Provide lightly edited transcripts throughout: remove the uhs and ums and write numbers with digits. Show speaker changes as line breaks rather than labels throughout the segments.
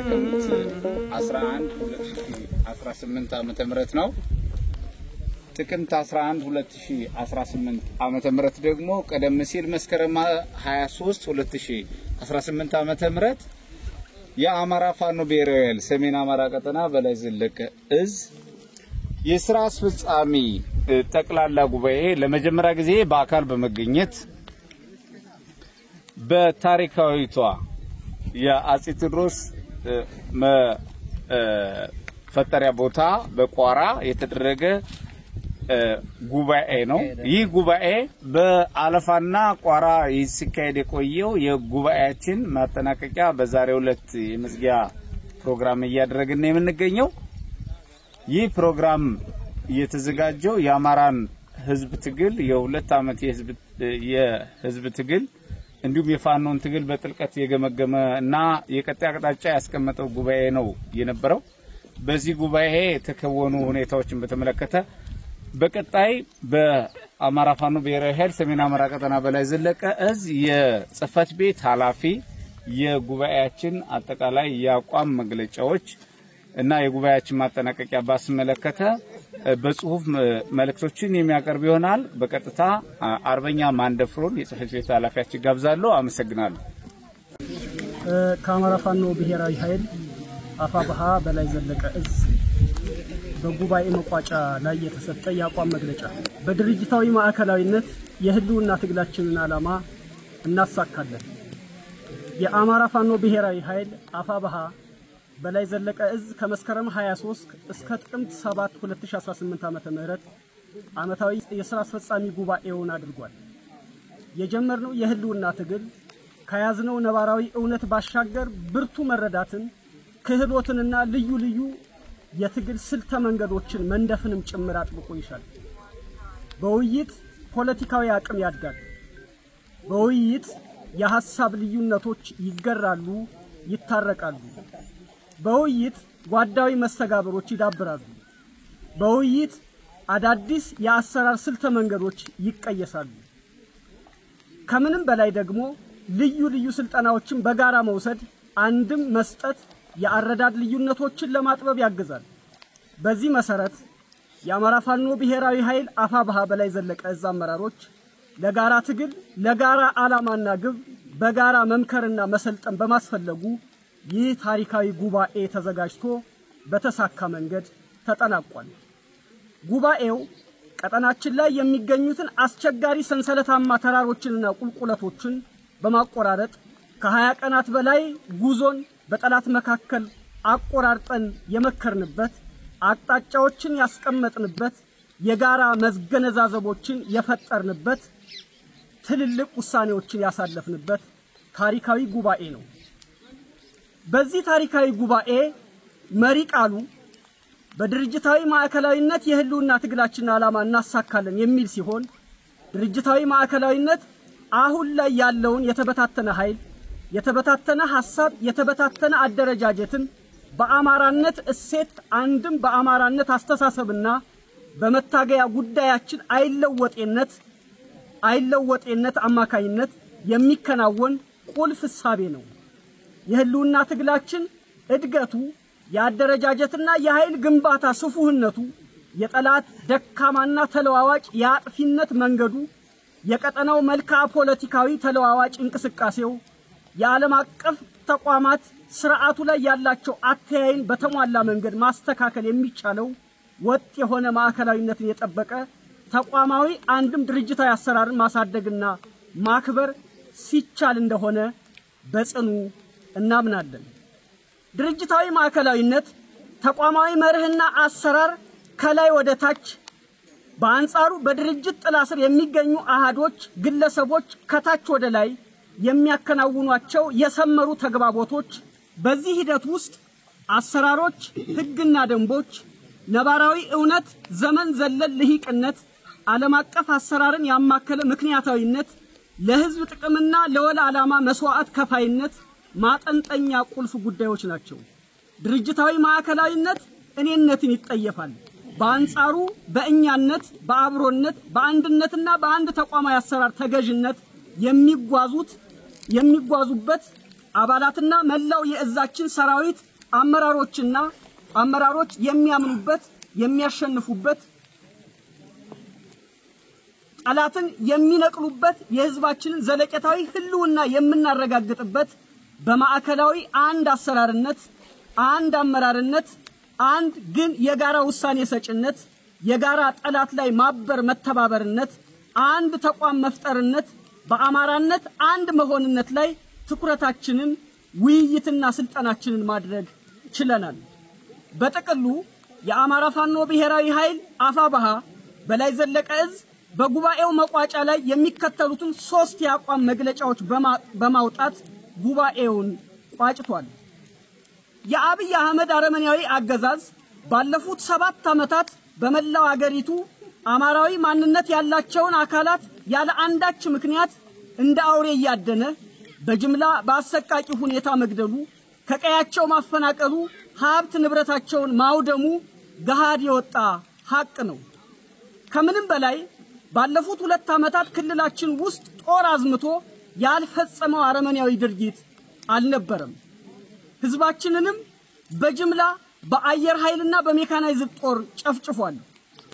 ጥቅምት 11 2018 ዓመተ ምህረት ነው። ጥቅምት 11 2018 ዓመተ ምህረት ደግሞ ቀደም ሲል መስከረም 23 2018 ዓመተ ምህረት የአማራ ፋኖ ብሔራዊ ኃይል ሰሜን አማራ ቀጠና በላይ ዘለቀ እዝ የሥራ አስፈጻሚ ጠቅላላ ጉባኤ ለመጀመሪያ ጊዜ በአካል በመገኘት በታሪካዊቷ የአጼ ቴዎድሮስ ፈጠሪያ ቦታ በቋራ የተደረገ ጉባኤ ነው። ይህ ጉባኤ በአለፋና ቋራ ይስካሄድ የቆየው የጉባኤያችን ማጠናቀቂያ በዛሬው ዕለት የመዝጊያ ፕሮግራም እያደረግን ነው የምንገኘው። ይህ ፕሮግራም የተዘጋጀው የአማራን ህዝብ ትግል የሁለት ዓመት የህዝብ ትግል እንዲሁም የፋኖን ትግል በጥልቀት የገመገመ እና የቀጣይ አቅጣጫ ያስቀመጠው ጉባኤ ነው የነበረው። በዚህ ጉባኤ የተከወኑ ሁኔታዎችን በተመለከተ በቀጣይ በአማራ ፋኖ ብሔራዊ ኃይል ሰሜን አማራ ቀጠና በላይ ዘለቀ እዝ የጽህፈት ቤት ኃላፊ የጉባኤያችን አጠቃላይ የአቋም መግለጫዎች እና የጉባኤያችን ማጠናቀቂያ ባስመለከተ በጽሁፍ መልእክቶችን የሚያቀርብ ይሆናል። በቀጥታ አርበኛ ማንደፍሮን የጽህፈት ቤት ኃላፊያችን ጋብዛለሁ። አመሰግናለሁ።
ከአማራ ፋኖ ብሔራዊ ኃይል አፋብሃ በላይ ዘለቀ እዝ በጉባኤ መቋጫ ላይ የተሰጠ የአቋም መግለጫ በድርጅታዊ ማዕከላዊነት የህልውና ትግላችንን ዓላማ እናሳካለን። የአማራ ፋኖ ብሔራዊ ኃይል አፋብሃ በላይ ዘለቀ እዝ ከመስከረም 23 እስከ ጥቅምት 7 2018 ዓመተ ምህረት ዓመታዊ የሥራ አስፈጻሚ ጉባኤውን አድርጓል። የጀመርነው የህልውና ትግል ከያዝነው ነባራዊ እውነት ባሻገር ብርቱ መረዳትን ክህሎትንና ልዩ ልዩ የትግል ስልተ መንገዶችን መንደፍንም ጭምር አጥብቆ ይሻል። በውይይት ፖለቲካዊ አቅም ያድጋል። በውይይት የሐሳብ ልዩነቶች ይገራሉ፣ ይታረቃሉ። በውይይት ጓዳዊ መስተጋብሮች ይዳብራሉ። በውይይት አዳዲስ የአሰራር ስልተ መንገዶች ይቀየሳሉ። ከምንም በላይ ደግሞ ልዩ ልዩ ስልጠናዎችን በጋራ መውሰድ አንድም መስጠት የአረዳድ ልዩነቶችን ለማጥበብ ያግዛል። በዚህ መሰረት የአማራ ፋኖ ብሔራዊ ኃይል አፋብሃ በላይ ዘለቀ እዝ አመራሮች ለጋራ ትግል ለጋራ ዓላማና ግብ በጋራ መምከርና መሰልጠን በማስፈለጉ ይህ ታሪካዊ ጉባኤ ተዘጋጅቶ በተሳካ መንገድ ተጠናቋል። ጉባኤው ቀጠናችን ላይ የሚገኙትን አስቸጋሪ ሰንሰለታማ ተራሮችንና ቁልቁለቶችን በማቆራረጥ ከ20 ቀናት በላይ ጉዞን በጠላት መካከል አቆራርጠን የመከርንበት አቅጣጫዎችን ያስቀመጥንበት የጋራ መዝገነዛዘቦችን የፈጠርንበት ትልልቅ ውሳኔዎችን ያሳለፍንበት ታሪካዊ ጉባኤ ነው። በዚህ ታሪካዊ ጉባኤ መሪ ቃሉ በድርጅታዊ ማዕከላዊነት የህልውና ትግላችንን ዓላማ እናሳካለን የሚል ሲሆን ድርጅታዊ ማዕከላዊነት አሁን ላይ ያለውን የተበታተነ ኃይል የተበታተነ ሐሳብ የተበታተነ አደረጃጀትን በአማራነት እሴት አንድም በአማራነት አስተሳሰብና በመታገያ ጉዳያችን አይለወጤነት አማካይነት የሚከናወን ቁልፍ ሐሳብ ነው። የህልውና ትግላችን እድገቱ ያደረጃጀትና የኃይል ግንባታ ስፉህነቱ የጠላት ደካማና ተለዋዋጭ ያጥፊነት መንገዱ የቀጠናው መልክዓ ፖለቲካዊ ተለዋዋጭ እንቅስቃሴው የዓለም አቀፍ ተቋማት ስርዓቱ ላይ ያላቸው አተያይን በተሟላ መንገድ ማስተካከል የሚቻለው ወጥ የሆነ ማዕከላዊነትን የጠበቀ ተቋማዊ አንድም ድርጅታዊ አሰራርን ማሳደግና ማክበር ሲቻል እንደሆነ በጽኑ እናምናለን። ድርጅታዊ ማዕከላዊነት ተቋማዊ መርህና አሰራር ከላይ ወደ ታች በአንጻሩ በድርጅት ጥላ ስር የሚገኙ አሃዶች ግለሰቦች ከታች ወደ ላይ የሚያከናውኗቸው የሰመሩ ተግባቦቶች በዚህ ሂደት ውስጥ አሰራሮች ህግና ደንቦች ነባራዊ እውነት ዘመን ዘለል ልሂቅነት ዓለም አቀፍ አሰራርን ያማከለ ምክንያታዊነት ለህዝብ ጥቅምና ለወላ ዓላማ መስዋዕት ከፋይነት ማጠንጠኛ ቁልፍ ጉዳዮች ናቸው። ድርጅታዊ ማዕከላዊነት እኔነትን ይጠየፋል። በአንጻሩ በእኛነት በአብሮነት በአንድነትና በአንድ ተቋማዊ አሰራር ተገዥነት የሚጓዙበት አባላትና መላው የእዛችን ሰራዊት አመራሮች የሚያምኑበት የሚያሸንፉበት ጠላትን የሚነቅሉበት የህዝባችንን ዘለቄታዊ ህልውና የምናረጋግጥበት በማዕከላዊ አንድ አሰራርነት አንድ አመራርነት አንድ ግን የጋራ ውሳኔ ሰጭነት የጋራ ጠላት ላይ ማበር መተባበርነት አንድ ተቋም መፍጠርነት በአማራነት አንድ መሆንነት ላይ ትኩረታችንን ውይይትና ስልጠናችንን ማድረግ ችለናል። በጥቅሉ የአማራ ፋኖ ብሔራዊ ኃይል አፋብኃ በላይ ዘለቀ እዝ በጉባኤው መቋጫ ላይ የሚከተሉትን 3 የአቋም መግለጫዎች በማውጣት ጉባኤውን ቋጭቷል። የአብይ አህመድ አረመኔያዊ አገዛዝ ባለፉት 7 ዓመታት በመላው አገሪቱ አማራዊ ማንነት ያላቸውን አካላት ያለ አንዳች ምክንያት እንደ አውሬ ያደነ በጅምላ በአሰቃቂ ሁኔታ መግደሉ ከቀያቸው ማፈናቀሉ ሀብት ንብረታቸውን ማውደሙ ገሃድ የወጣ ሐቅ ነው። ከምንም በላይ ባለፉት 2 ዓመታት ክልላችን ውስጥ ጦር አዝምቶ ያልፈጸመው አረመኔያዊ ድርጊት አልነበረም። ህዝባችንንም በጅምላ በአየር ኃይልና በሜካናይዝድ ጦር ጨፍጭፏል።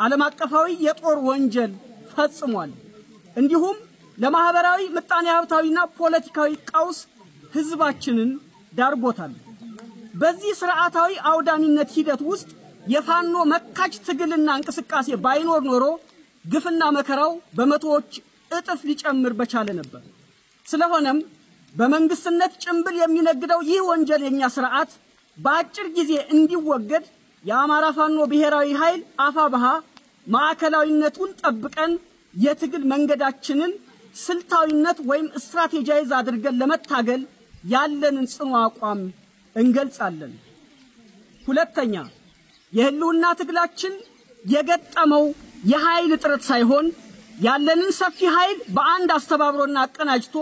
ዓለም አቀፋዊ የጦር ወንጀል ፈጽሟል። እንዲሁም ለማህበራዊ ምጣኔ ሀብታዊና ፖለቲካዊ ቀውስ ህዝባችንን ዳርጎታል። በዚህ ስርዓታዊ አውዳሚነት ሂደት ውስጥ የፋኖ መካች ትግልና እንቅስቃሴ ባይኖር ኖሮ ግፍና መከራው በመቶዎች እጥፍ ሊጨምር በቻለ ነበር። ስለሆነም በመንግስትነት ጭምብል የሚነግደው ይህ ወንጀለኛ ስርዓት በአጭር ጊዜ እንዲወገድ የአማራ ፋኖ ብሔራዊ ኃይል አፋብኃ ማዕከላዊነቱን ጠብቀን የትግል መንገዳችንን ስልታዊነት ወይም ስትራቴጂያይዝ አድርገን ለመታገል ያለንን ጽኑ አቋም እንገልጻለን። ሁለተኛ የህልውና ትግላችን የገጠመው የኃይል እጥረት ሳይሆን ያለንን ሰፊ ኃይል በአንድ አስተባብሮና አቀናጅቶ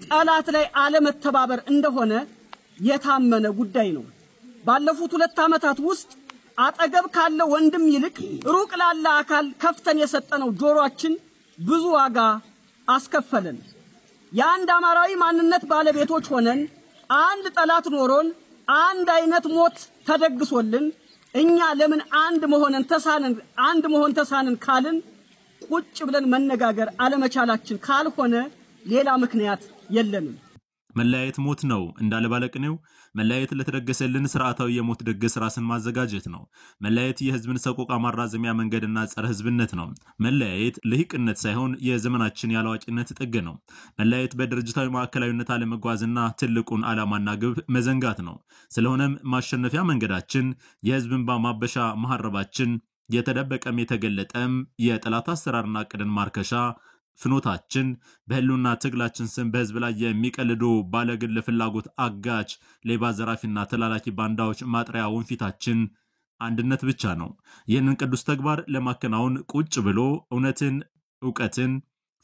ጠላት ላይ አለመተባበር እንደሆነ የታመነ ጉዳይ ነው። ባለፉት 2 ዓመታት ውስጥ አጠገብ ካለ ወንድም ይልቅ ሩቅ ላለ አካል ከፍተን የሰጠነው ጆሮአችን ብዙ ዋጋ አስከፈለን። የአንድ አማራዊ ማንነት ባለቤቶች ሆነን አንድ ጠላት ኖሮን አንድ አይነት ሞት ተደግሶልን እኛ ለምን አንድ መሆን ተሳነን ካልን ቁጭ ብለን መነጋገር አለመቻላችን ካልሆነ ሌላ ምክንያት የለንም።
መለያየት ሞት ነው እንዳለ ባለቅኔው መለያየት ለተደገሰልን ስርዓታዊ የሞት ድግስ ራስን ማዘጋጀት ነው። መለያየት የህዝብን ሰቆቃ ማራዘሚያ መንገድና ጸረ ህዝብነት ነው። መለያየት ልሂቅነት ሳይሆን የዘመናችን ያላዋቂነት ጥግ ነው። መለያየት በድርጅታዊ ማዕከላዊነት አለመጓዝና ትልቁን ዓላማና ግብ መዘንጋት ነው። ስለሆነም ማሸነፊያ መንገዳችን የህዝብን ማበሻ መሐረባችን የተደበቀም የተገለጠም የጠላት አሰራርና ዕቅድን ማርከሻ ፍኖታችን በህልውና ትግላችን ስም በህዝብ ላይ የሚቀልዱ ባለግል ፍላጎት አጋች ሌባ ዘራፊና ተላላኪ ባንዳዎች ማጥሪያ ወንፊታችን አንድነት ብቻ ነው። ይህንን ቅዱስ ተግባር ለማከናወን ቁጭ ብሎ ዕውቀትን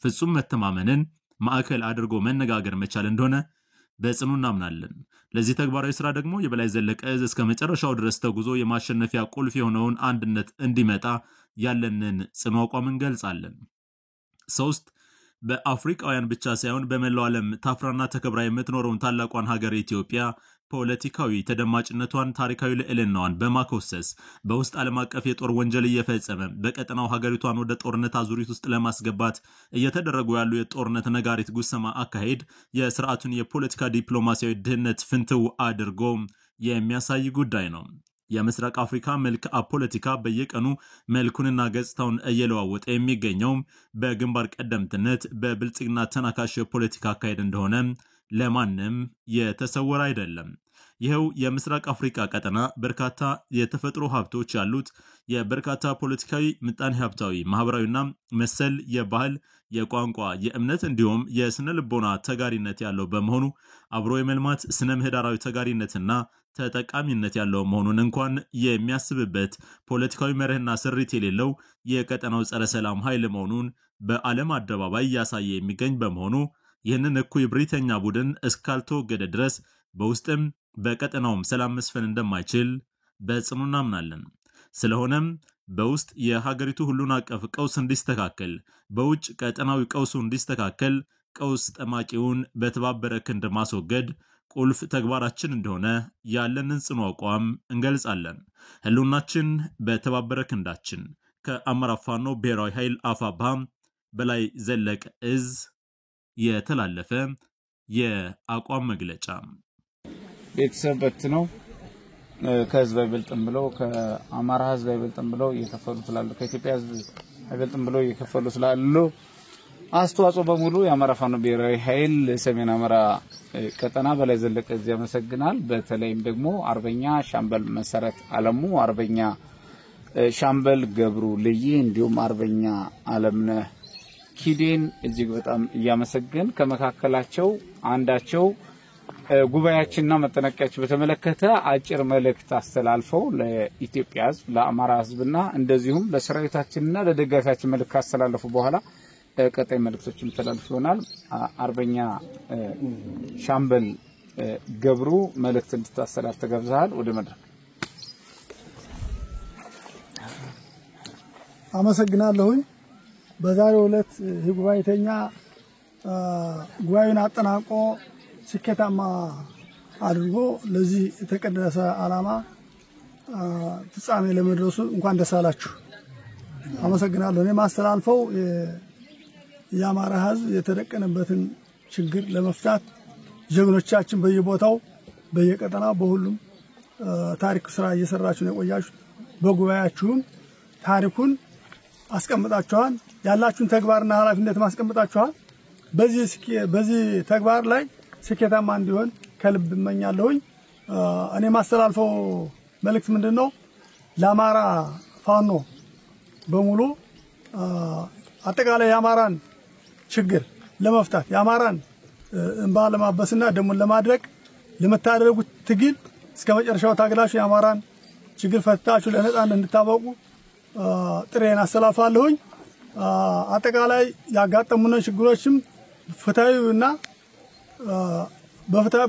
ፍጹም መተማመንን ማዕከል አድርጎ መነጋገር መቻል እንደሆነ በጽኑ እናምናለን። ለዚህ ተግባራዊ ስራ ደግሞ የበላይ ዘለቀ እዝ እስከ መጨረሻው ድረስ ተጉዞ የማሸነፊያ ቁልፍ የሆነውን አንድነት እንዲመጣ ያለንን ጽኑ አቋም እንገልጻለን። 3 በአፍሪካውያን ብቻ ሳይሆን በመላው ዓለም ታፍራና ተከብራ የምትኖረውን ታላቋን ሀገር ኢትዮጵያ ፖለቲካዊ ተደማጭነቷን ታሪካዊ ልዕልናዋን በማኮሰስ በውስጥ ዓለም አቀፍ የጦር ወንጀል እየፈጸመ በቀጠናው ሀገሪቷን ወደ ጦርነት አዙሪት ውስጥ ለማስገባት እየተደረጉ ያሉ የጦርነት ነጋሪት ጉሰማ አካሄድ የስርዓቱን የፖለቲካ ዲፕሎማሲያዊ ድህነት ፍንትው አድርጎ የሚያሳይ ጉዳይ ነው። የምስራቅ አፍሪካ መልክዓ ፖለቲካ በየቀኑ መልኩንና ገጽታውን እየለዋወጠ የሚገኘው በግንባር ቀደምትነት በብልጽግና ተናካሽ የፖለቲካ አካሄድ እንደሆነ ለማንም የተሰወረ አይደለም። ይኸው የምስራቅ አፍሪካ ቀጠና በርካታ የተፈጥሮ ሀብቶች ያሉት የበርካታ ፖለቲካዊ፣ ምጣኔ ሀብታዊ፣ ማህበራዊና መሰል የባህል፣ የቋንቋ፣ የእምነት እንዲሁም የስነ ልቦና ተጋሪነት ያለው በመሆኑ አብሮ የመልማት ስነ ምህዳራዊ ተጋሪነትና ተጠቃሚነት ያለው መሆኑን እንኳን የሚያስብበት ፖለቲካዊ መርህና ስሪት የሌለው የቀጠናው ጸረ ሰላም ኃይል መሆኑን በዓለም አደባባይ ያሳየ የሚገኝ በመሆኑ ይህንን እኩይ ብሪተኛ ቡድን እስካልተወገደ ድረስ በውስጥም በቀጠናውም ሰላም መስፈን እንደማይችል በጽኑ እናምናለን። ስለሆነም በውስጥ የሀገሪቱ ሁሉን አቀፍ ቀውስ እንዲስተካከል፣ በውጭ ቀጠናዊ ቀውሱ እንዲስተካከል ቀውስ ጠማቂውን በተባበረ ክንድ ማስወገድ ቁልፍ ተግባራችን እንደሆነ ያለንን ጽኑ አቋም እንገልጻለን። ህልውናችን በተባበረ ክንዳችን። ከአማራ ፋኖ ብሔራዊ ኃይል አፋብኃ በላይ ዘለቀ እዝ የተላለፈ የአቋም መግለጫ።
ቤተሰብ በትነው ከህዝብ አይበልጥም ብለው ከአማራ ህዝብ አይበልጥም ብለው እየከፈሉ ስላሉ ከኢትዮጵያ ህዝብ አይበልጥም ብለው እየከፈሉ ስላሉ አስተዋጽኦ በሙሉ የአማራ ፋኖ ብሔራዊ ኃይል ሰሜን አማራ ቀጠና በላይ ዘለቀ እዝ ያመሰግናል። በተለይም ደግሞ አርበኛ ሻምበል መሰረት አለሙ፣ አርበኛ ሻምበል ገብሩ ልይ እንዲሁም አርበኛ አለምነህ ኪዴን እጅግ በጣም እያመሰገን ከመካከላቸው አንዳቸው ጉባኤያችንና መጠናቀቂያችን በተመለከተ አጭር መልእክት አስተላልፈው ለኢትዮጵያ ህዝብ ለአማራ ህዝብና እንደዚሁም ለሰራዊታችንና ለደጋፊያችን መልእክት አስተላልፉ በኋላ ቀጣይ መልእክቶችን ተላልፈውናል። አርበኛ ሻምበል ገብሩ መልእክት እንድታስተላልፍ ተጋብዘሃል። ወደ መድረክ።
አመሰግናለሁኝ። በዛሬው ዕለት ጉባኤተኛ ጉባኤውን አጠናቆ ስኬታማ አድርጎ ለዚህ የተቀደሰ ዓላማ ፍጻሜ ለመድረሱ እንኳን ደስ አላችሁ። አመሰግናለሁ። እኔ ማስተላልፈው የአማራ ህዝብ የተደቀነበትን ችግር ለመፍታት ጀግኖቻችን በየቦታው በየቀጠናው በሁሉም ታሪክ ስራ እየሰራችሁ ነው የቆያችሁት። በጉባኤያችሁም ታሪኩን አስቀምጣችኋል። ያላችሁን ተግባርና ኃላፊነት ማስቀምጣችኋል። በዚህ ተግባር ላይ ስኬታማ እንዲሆን ከልብ እመኛለሁኝ። እኔ ማስተላልፈው መልእክት ምንድነው? ለአማራ ፋኖ በሙሉ አጠቃላይ የአማራን ችግር ለመፍታት የአማራን እንባ ለማበስና ደሙን ለማድረቅ ለመታደርጉት ትግል እስከመጨረሻው ታግላችሁ የአማራን ችግር ፈታችሁ ለነጻነት እንድታበቁ ጥሬን አስተላልፋለሁኝ። አጠቃላይ ያጋጠሙን ችግሮችም ፍትሃዊና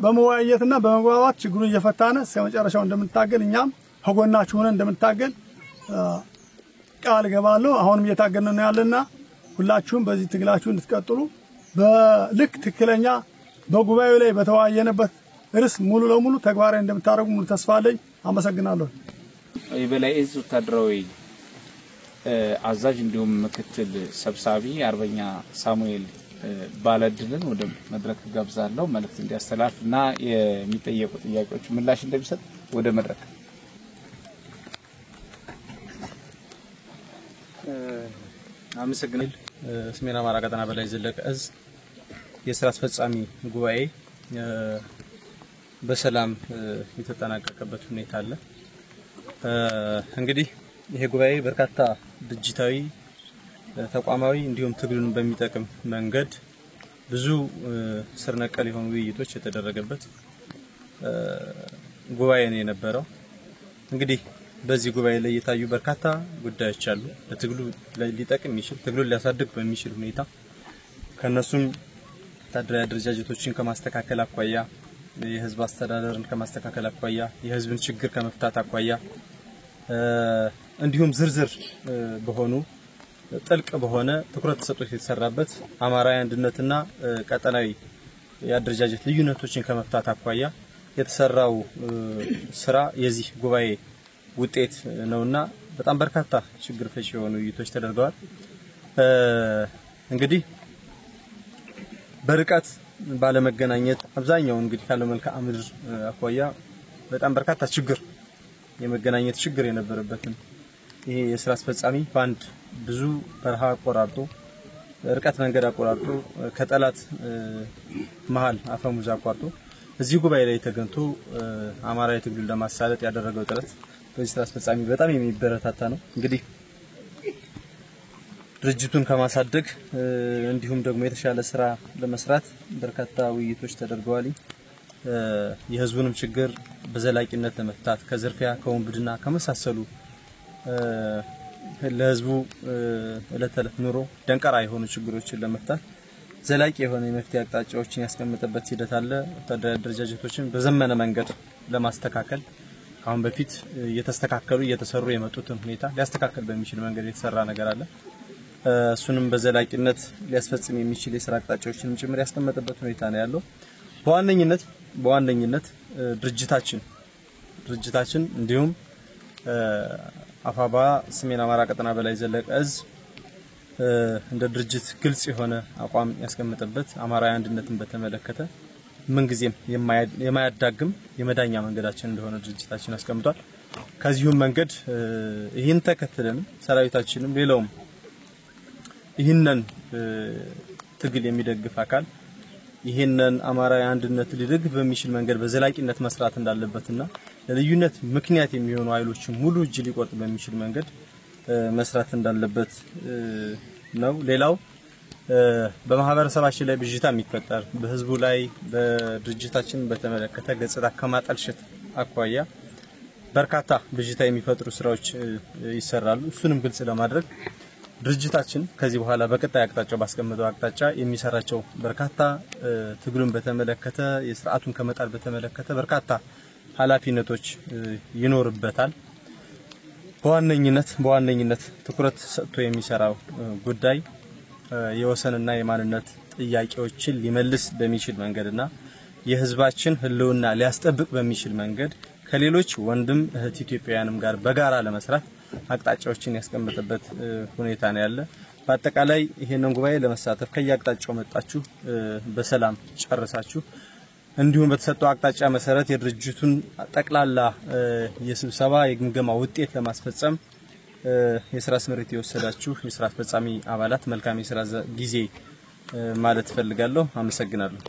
በመወያየትና በመግባባት ችግሩን እየፈታነ እስከመጨረሻው እንደምንታገል እኛም ከጎናችሁ ሆነን እንደምንታገል ቃል ገባለሁ። አሁንም እየታገልን ነው ያለና ሁላችሁም በዚህ ትግላችሁ እንድትቀጥሉ በልክ ትክክለኛ በጉባኤው ላይ በተወያየነበት ርዕስ ሙሉ ለሙሉ ተግባራዊ እንደምታደርጉ ሙሉ ተስፋ አለኝ። አመሰግናለሁ።
የበላይ እዝ ወታደራዊ አዛዥ እንዲሁም ምክትል ሰብሳቢ አርበኛ ሳሙኤል ባለድልን ወደ መድረክ ጋብዛለሁ። መልእክት እንዲያስተላልፍና የሚጠየቁ ጥያቄዎች ምላሽ እንደሚሰጥ ወደ መድረክ።
አመሰግናለሁ። ሰሜን አማራ ቀጠና በላይ ዘለቀ እዝ የሥራ አስፈጻሚ ጉባኤ በሰላም የተጠናቀቀበት ሁኔታ አለ። እንግዲህ ይሄ ጉባኤ በርካታ ድርጅታዊ ተቋማዊ እንዲሁም ትግሉን በሚጠቅም መንገድ ብዙ ስር ነቀል የሆኑ ውይይቶች የተደረገበት ጉባኤ ነው የነበረው። እንግዲህ በዚህ ጉባኤ ላይ የታዩ በርካታ ጉዳዮች አሉ። ለትግሉ ሊጠቅም የሚችል ትግሉን ሊያሳድግ በሚችል ሁኔታ ከነሱም ወታደራዊ አደረጃጀቶችን ከማስተካከል አኳያ፣ የህዝብ አስተዳደርን ከማስተካከል አኳያ፣ የህዝብን ችግር ከመፍታት አኳያ እንዲሁም ዝርዝር በሆኑ ጥልቅ በሆነ ትኩረት ተሰጥቶት የተሰራበት አማራዊ አንድነትና ቀጠናዊ የአደረጃጀት ልዩነቶችን ከመፍታት አኳያ የተሰራው ስራ የዚህ ጉባኤ ውጤት ነውና በጣም በርካታ ችግር ፈቺ የሆኑ ውይይቶች ተደርገዋል። እንግዲህ በርቀት ባለመገናኘት አብዛኛው እንግዲህ ካለው መልክዓ ምድር አኳያ በጣም በርካታ ችግር የመገናኘት ችግር የነበረበትን ይሄ የሥራ አስፈጻሚ ባንድ ብዙ በረሃ አቆራርጦ ርቀት መንገድ አቆራርጦ ከጠላት መሃል አፈሙዝ አቋርጦ እዚህ ጉባኤ ላይ ተገኝቶ አማራዊ ትግሉን ለማሳለጥ ያደረገው ጥረት በዚህ ሥራ አስፈጻሚ በጣም የሚበረታታ ነው። እንግዲህ ድርጅቱን ከማሳደግ እንዲሁም ደግሞ የተሻለ ስራ ለመስራት በርካታ ውይይቶች ተደርገዋል። የህዝቡንም ችግር በዘላቂነት ለመፍታት ከዝርፊያ ከወንብድና ከመሳሰሉ ለህዝቡ እለት ተለት ኑሮ ደንቀራ የሆኑ ችግሮችን ለመፍታት ዘላቂ የሆነ የመፍትሄ አቅጣጫዎችን ያስቀመጠበት ሂደት አለ። ወታደራዊ አደረጃጀቶችን በዘመነ መንገድ ለማስተካከል አሁን በፊት እየተስተካከሉ እየተሰሩ የመጡትን ሁኔታ ሊያስተካክል በሚችል መንገድ የተሰራ ነገር አለ። እሱንም በዘላቂነት ሊያስፈጽም የሚችል የሥራ አቅጣጫዎችንም ጭምር ያስቀመጠበት ሁኔታ ነው ያለው። በዋነኝነት በዋነኝነት ድርጅታችን እንዲሁም አፋባ ሰሜን አማራ ቀጠና በላይ ዘለቀ እዝ እንደ ድርጅት ግልጽ የሆነ አቋም ያስቀመጠበት አማራዊ አንድነትን በተመለከተ ምን ጊዜም የማያዳግም የመዳኛ መንገዳችን እንደሆነ ድርጅታችን አስቀምጧል። ከዚሁም መንገድ ይህን ተከትለን ሰራዊታችንም ሌላውም ይህንን ትግል የሚደግፍ አካል ይህንን አማራዊ አንድነት ሊደግፍ በሚችል መንገድ በዘላቂነት መስራት እንዳለበትና ለልዩነት ምክንያት የሚሆኑ ኃይሎችን ሙሉ እጅ ሊቆርጥ በሚችል መንገድ መስራት እንዳለበት ነው። ሌላው በማህበረሰባችን ላይ ብዥታ የሚፈጠር በህዝቡ ላይ በድርጅታችን በተመለከተ ገጽታ ከማጠልሸት አኳያ በርካታ ብዥታ የሚፈጥሩ ስራዎች ይሰራሉ። እሱንም ግልጽ ለማድረግ ድርጅታችን ከዚህ በኋላ በቀጣይ አቅጣጫው ባስቀመጠው አቅጣጫ የሚሰራቸው በርካታ ትግሉን በተመለከተ የሥርዓቱን ከመጣል በተመለከተ በርካታ ኃላፊነቶች ይኖርበታል። በዋነኝነት ትኩረት ሰጥቶ የሚሰራው ጉዳይ የወሰንና የማንነት ጥያቄዎችን ሊመልስ በሚችል መንገድና የህዝባችን ህልውና ሊያስጠብቅ በሚችል መንገድ ከሌሎች ወንድም እህት ኢትዮጵያውያንም ጋር በጋራ ለመስራት አቅጣጫዎችን ያስቀመጠበት ሁኔታ ነው ያለ። በአጠቃላይ ይሄንን ጉባኤ ለመሳተፍ ከያቅጣጫው መጣችሁ በሰላም ጨርሳችሁ እንዲሁም በተሰጠው አቅጣጫ መሰረት የድርጅቱን ጠቅላላ የስብሰባ የግምገማ ውጤት ለማስፈጸም የሥራ ስምሪት የወሰዳችሁ የሥራ አስፈጻሚ አባላት መልካም የሥራ ጊዜ ማለት ፈልጋለሁ። አመሰግናለሁ።